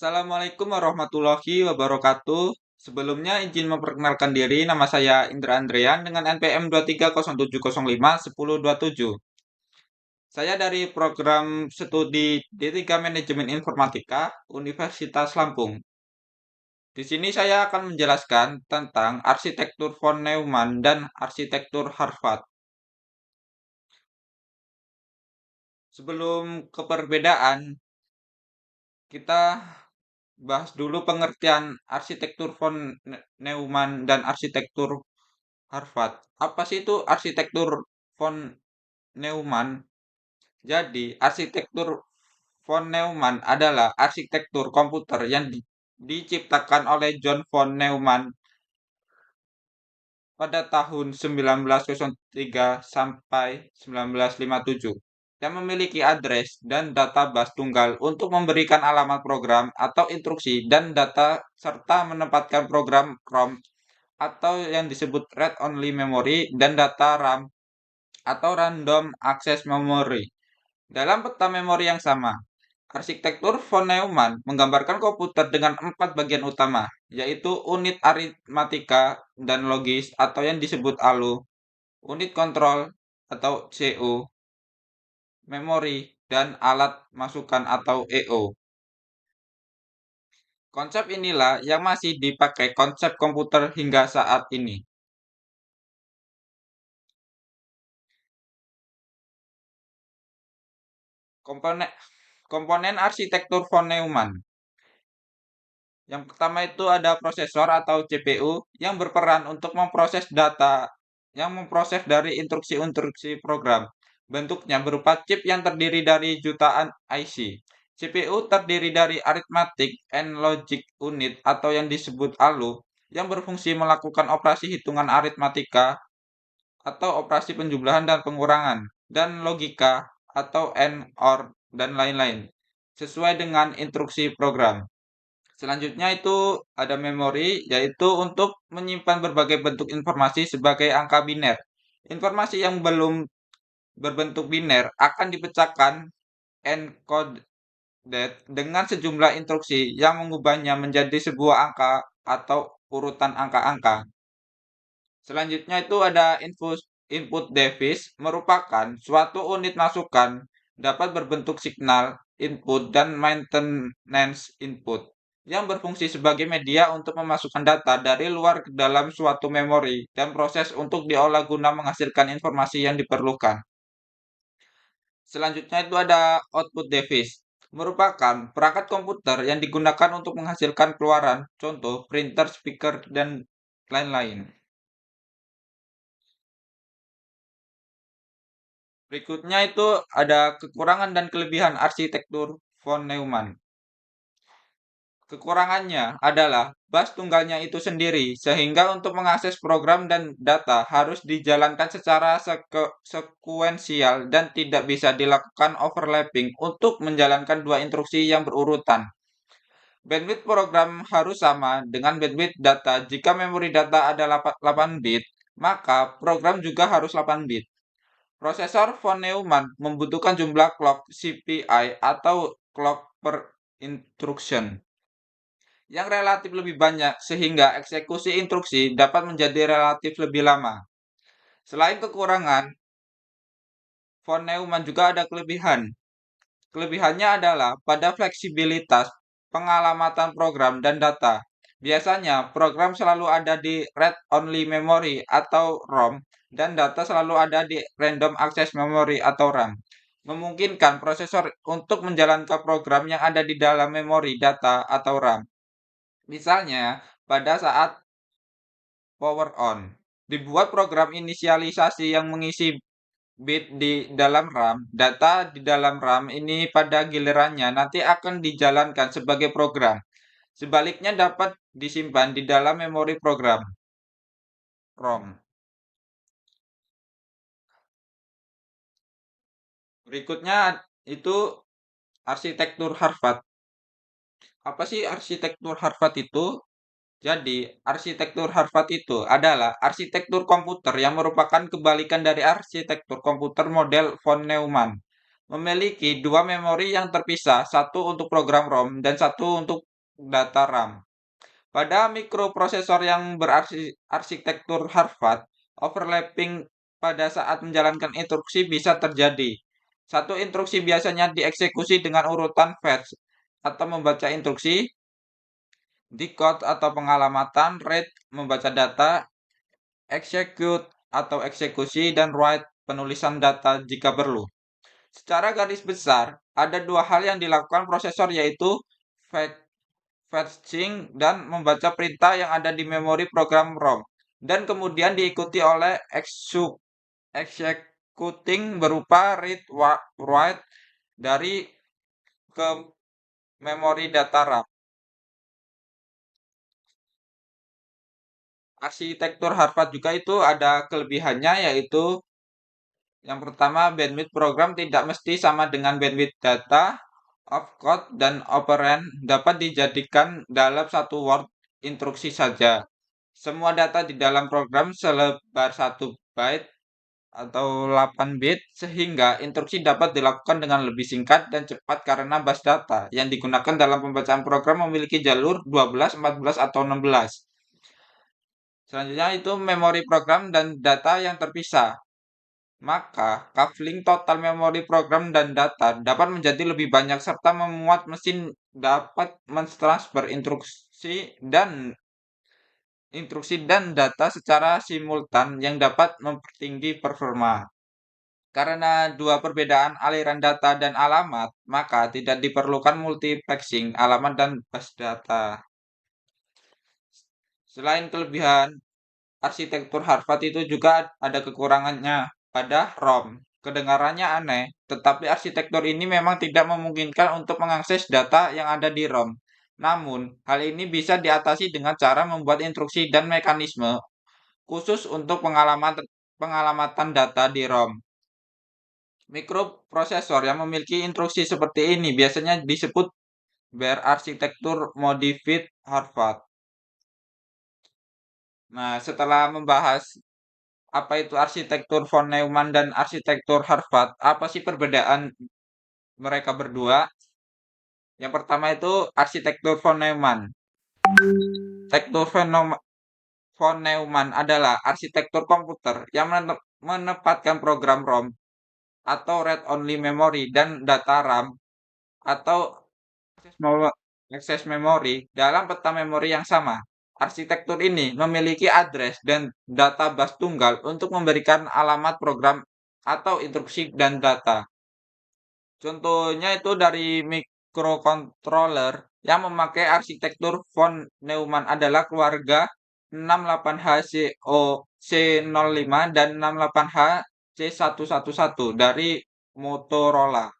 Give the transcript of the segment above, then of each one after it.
Assalamualaikum warahmatullahi wabarakatuh. Sebelumnya izin memperkenalkan diri, nama saya Indra Andrean dengan NPM 2307051027. Saya dari program studi D3 Manajemen Informatika Universitas Lampung. Di sini saya akan menjelaskan tentang arsitektur von Neumann dan arsitektur Harvard. Sebelum ke perbedaan, kita bahas dulu pengertian arsitektur von Neumann dan arsitektur Harvard. Apa sih itu arsitektur von Neumann? Jadi, arsitektur von Neumann adalah arsitektur komputer yang diciptakan oleh John von Neumann pada tahun 1903 sampai 1957 yang memiliki address dan database tunggal untuk memberikan alamat program atau instruksi dan data serta menempatkan program ROM atau yang disebut read-only memory dan data RAM atau random access memory dalam peta memori yang sama. Arsitektur von Neumann menggambarkan komputer dengan 4 bagian utama, yaitu unit aritmatika dan logis atau yang disebut ALU, unit kontrol atau CO, memori, dan alat masukan atau EO. Konsep inilah yang masih dipakai konsep komputer hingga saat ini. Komponen arsitektur von Neumann. Yang pertama itu ada prosesor atau CPU yang berperan untuk memproses data, yang memproses dari instruksi-instruksi program. Bentuknya berupa chip yang terdiri dari jutaan IC. CPU terdiri dari Arithmetic and Logic Unit atau yang disebut ALU, yang berfungsi melakukan operasi hitungan aritmatika atau operasi penjumlahan dan pengurangan, dan logika atau AND, OR, dan lain-lain, sesuai dengan instruksi program. Selanjutnya itu ada memori, yaitu untuk menyimpan berbagai bentuk informasi sebagai angka biner. Informasi yang belum berbentuk biner akan dipecahkan encoded dengan sejumlah instruksi yang mengubahnya menjadi sebuah angka atau urutan angka-angka. Selanjutnya itu ada input device, merupakan suatu unit masukan dapat berbentuk signal input dan maintenance input yang berfungsi sebagai media untuk memasukkan data dari luar ke dalam suatu memori dan proses untuk diolah guna menghasilkan informasi yang diperlukan. Selanjutnya itu ada output device, merupakan perangkat komputer yang digunakan untuk menghasilkan keluaran, contoh printer, speaker, dan lain-lain. Berikutnya itu ada kekurangan dan kelebihan arsitektur von Neumann. Kekurangannya adalah bus tunggalnya itu sendiri, sehingga untuk mengakses program dan data harus dijalankan secara sekuensial dan tidak bisa dilakukan overlapping untuk menjalankan dua instruksi yang berurutan. Bandwidth program harus sama dengan bandwidth data. Jika memori data adalah 8 bit, maka program juga harus 8 bit. Prosesor von Neumann membutuhkan jumlah clock CPI atau clock per instruction yang relatif lebih banyak sehingga eksekusi instruksi dapat menjadi relatif lebih lama. Selain kekurangan, von Neumann juga ada kelebihan. Kelebihannya adalah pada fleksibilitas pengalamatan program dan data. Biasanya, program selalu ada di read-only memory atau ROM dan data selalu ada di random access memory atau RAM. Memungkinkan prosesor untuk menjalankan program yang ada di dalam memori data atau RAM. Misalnya, pada saat power on, dibuat program inisialisasi yang mengisi bit di dalam RAM. Data di dalam RAM ini pada gilirannya nanti akan dijalankan sebagai program. Sebaliknya dapat disimpan di dalam memori program ROM. Berikutnya itu arsitektur Harvard. Apa sih arsitektur Harvard itu? Jadi, arsitektur Harvard itu adalah arsitektur komputer yang merupakan kebalikan dari arsitektur komputer model von Neumann. Memiliki dua memori yang terpisah, satu untuk program ROM dan satu untuk data RAM. Pada mikroprosesor yang berarsitektur Harvard, overlapping pada saat menjalankan instruksi bisa terjadi. Satu instruksi biasanya dieksekusi dengan urutan fetch atau membaca instruksi, decode atau pengalamatan, read membaca data, execute atau eksekusi, dan write penulisan data jika perlu. Secara garis besar, ada dua hal yang dilakukan prosesor yaitu fetching dan membaca perintah yang ada di memori program ROM, dan kemudian diikuti oleh executing berupa read write dari ke memori data RAM. Arsitektur Harvard juga itu ada kelebihannya, yaitu yang pertama, bandwidth program tidak mesti sama dengan bandwidth data. Opcode dan operand dapat dijadikan dalam satu word instruksi saja. Semua data di dalam program selebar 1 byte atau 8 bit, sehingga instruksi dapat dilakukan dengan lebih singkat dan cepat karena bus data yang digunakan dalam pembacaan program memiliki jalur 12, 14, atau 16. Selanjutnya itu memori program dan data yang terpisah. Maka, coupling total memori program dan data dapat menjadi lebih banyak serta memuat mesin dapat mentransfer instruksi dan data secara simultan yang dapat mempertinggi performa. Karena dua perbedaan aliran data dan alamat, maka tidak diperlukan multiplexing alamat dan bus data. Selain kelebihan, arsitektur Harvard itu juga ada kekurangannya pada ROM. Kedengarannya aneh, tetapi arsitektur ini memang tidak memungkinkan untuk mengakses data yang ada di ROM. Namun, hal ini bisa diatasi dengan cara membuat instruksi dan mekanisme khusus untuk pengalamatan data di ROM. Mikroprosesor yang memiliki instruksi seperti ini biasanya disebut berarsitektur modified Harvard. Nah, setelah membahas apa itu arsitektur von Neumann dan arsitektur Harvard, apa sih perbedaan mereka berdua? Yang pertama itu arsitektur von Neumann. Arsitektur von Neumann adalah arsitektur komputer yang menempatkan program ROM atau read-only memory dan data RAM atau akses memori dalam peta memori yang sama. Arsitektur ini memiliki address dan data bus tunggal untuk memberikan alamat program atau instruksi dan data. Contohnya itu dari microcontroller yang memakai arsitektur von Neumann adalah keluarga 68H C05 dan 68H C111 dari Motorola.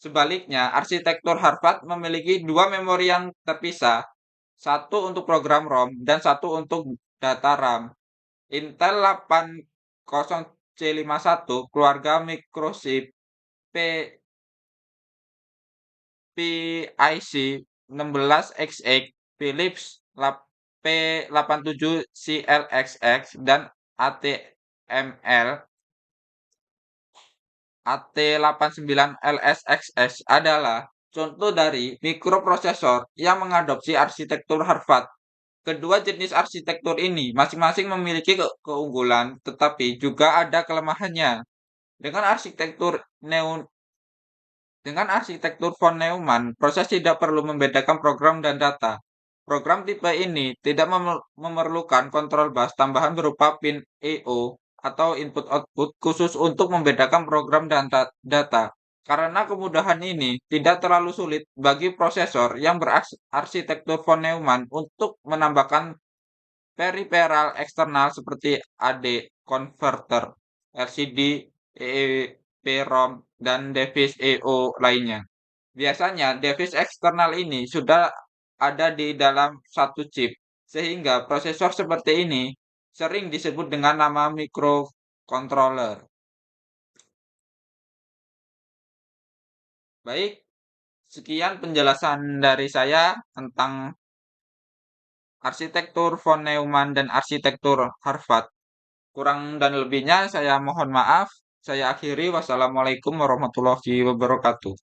Sebaliknya, arsitektur Harvard memiliki dua memori yang terpisah, satu untuk program ROM dan satu untuk data RAM. Intel 80C51 keluarga Microchip PIC 16XX, Philips P87CLXX, dan ATML AT89LSXS adalah contoh dari mikroprosesor yang mengadopsi arsitektur Harvard. Kedua jenis arsitektur ini masing-masing memiliki keunggulan, tetapi juga ada kelemahannya. Dengan arsitektur von Neumann, proses tidak perlu membedakan program dan data. Program tipe ini tidak memerlukan kontrol bus tambahan berupa pin I/O atau input-output khusus untuk membedakan program dan data. Karena kemudahan ini tidak terlalu sulit bagi prosesor yang berarsitektur von Neumann untuk menambahkan periferal eksternal seperti AD converter, LCD, EEPROM, dan device I/O lainnya. Biasanya device eksternal ini sudah ada di dalam satu chip, sehingga prosesor seperti ini sering disebut dengan nama microcontroller. Baik, sekian penjelasan dari saya tentang arsitektur von Neumann dan arsitektur Harvard. Kurang dan lebihnya saya mohon maaf. Saya akhiri. Wassalamualaikum warahmatullahi wabarakatuh.